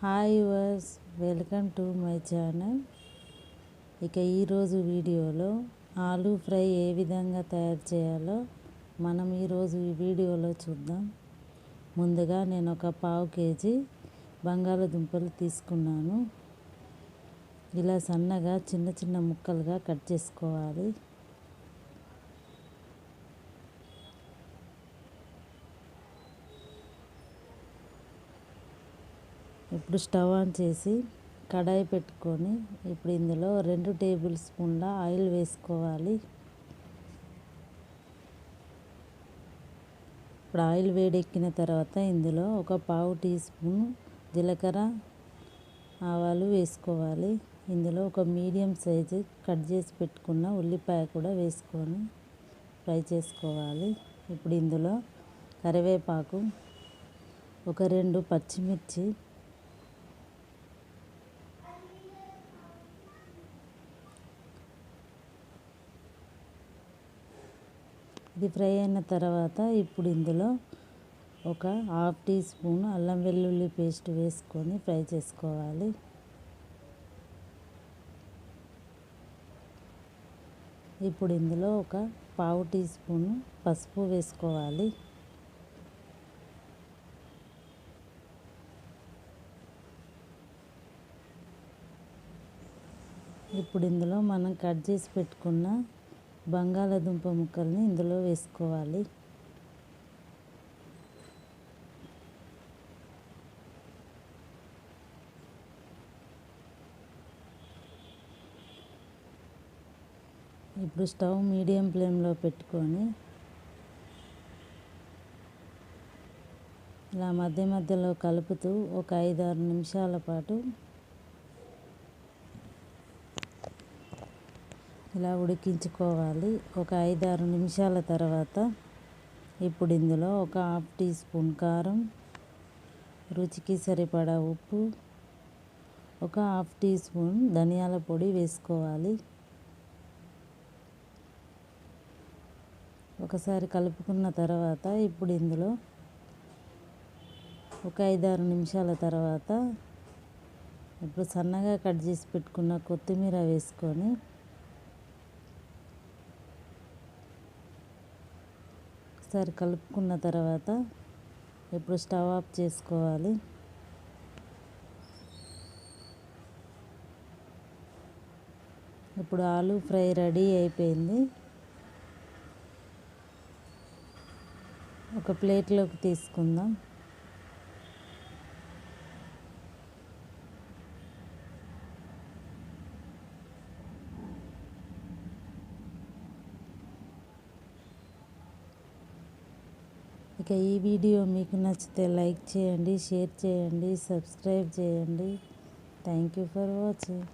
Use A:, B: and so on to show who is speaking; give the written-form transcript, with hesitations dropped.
A: Hi yours, welcome to my channel. ఇక ఈరోజు వీడియోలో ఆలూ ఫ్రై ఏ విధంగా తయారు చేయాలో మనం ఈరోజు ఈ వీడియోలో చూద్దాం. ముందుగా నేను ఒక పావు కేజీ బంగాళదుంపలు తీసుకున్నాను. ఇలా సన్నగా చిన్న చిన్న ముక్కలుగా కట్ చేసుకోవాలి. ఇప్పుడు స్టవ్ ఆన్ చేసి కడాయి పెట్టుకొని ఇప్పుడు ఇందులో 2 టేబుల్ స్పూన్ల ఆయిల్ వేసుకోవాలి. ఇప్పుడు ఆయిల్ వేడెక్కిన తర్వాత ఇందులో ఒక పావు టీ స్పూన్ జీలకర్ర ఆవాలు వేసుకోవాలి. ఇందులో ఒక మీడియం సైజు కట్ చేసి పెట్టుకున్న ఉల్లిపాయ కూడా వేసుకొని ఫ్రై చేసుకోవాలి. ఇప్పుడు ఇందులో కరివేపాకు, ఒక 2 పచ్చిమిర్చి, ఇది ఫ్రై అయిన తర్వాత ఇప్పుడు ఇందులో ఒక హాఫ్ టీ స్పూన్ అల్లం వెల్లుల్లి పేస్ట్ వేసుకొని ఫ్రై చేసుకోవాలి. ఇప్పుడు ఇందులో ఒక పావు టీ స్పూన్ పసుపు వేసుకోవాలి. ఇప్పుడు ఇందులో మనం కట్ చేసి పెట్టుకున్న బంగాళదుంప ముక్కల్ని ఇందులో వేసుకోవాలి. ఇప్పుడు స్టవ్ మీడియం ఫ్లేమ్లో పెట్టుకొని ఇలా మధ్య మధ్యలో కలుపుతూ ఒక 5-6 నిమిషాల పాటు ఇలా ఉడికించుకోవాలి. ఒక 5-6 నిమిషాల తర్వాత ఇప్పుడు ఇందులో ఒక హాఫ్ టీ స్పూన్ కారం, రుచికి సరిపడా ఉప్పు, ఒక హాఫ్ టీ స్పూన్ ధనియాల పొడి వేసుకోవాలి. ఒకసారి కలుపుకున్న తర్వాత ఇప్పుడు ఇందులో ఒక 5-6 నిమిషాల తర్వాత ఇప్పుడు సన్నగా కట్ చేసి పెట్టుకున్న కొత్తిమీర వేసుకొని ఒకసారి కలుపుకున్న తర్వాత ఇప్పుడు స్టవ్ ఆఫ్ చేసుకోవాలి. ఇప్పుడు ఆలూ ఫ్రై రెడీ అయిపోయింది. ఒక ప్లేట్లోకి తీసుకుందాం. ఇక ఈ వీడియో మీకు నచ్చితే లైక్ చేయండి, షేర్ చేయండి, సబ్స్క్రైబ్ చేయండి. Thank you for watching.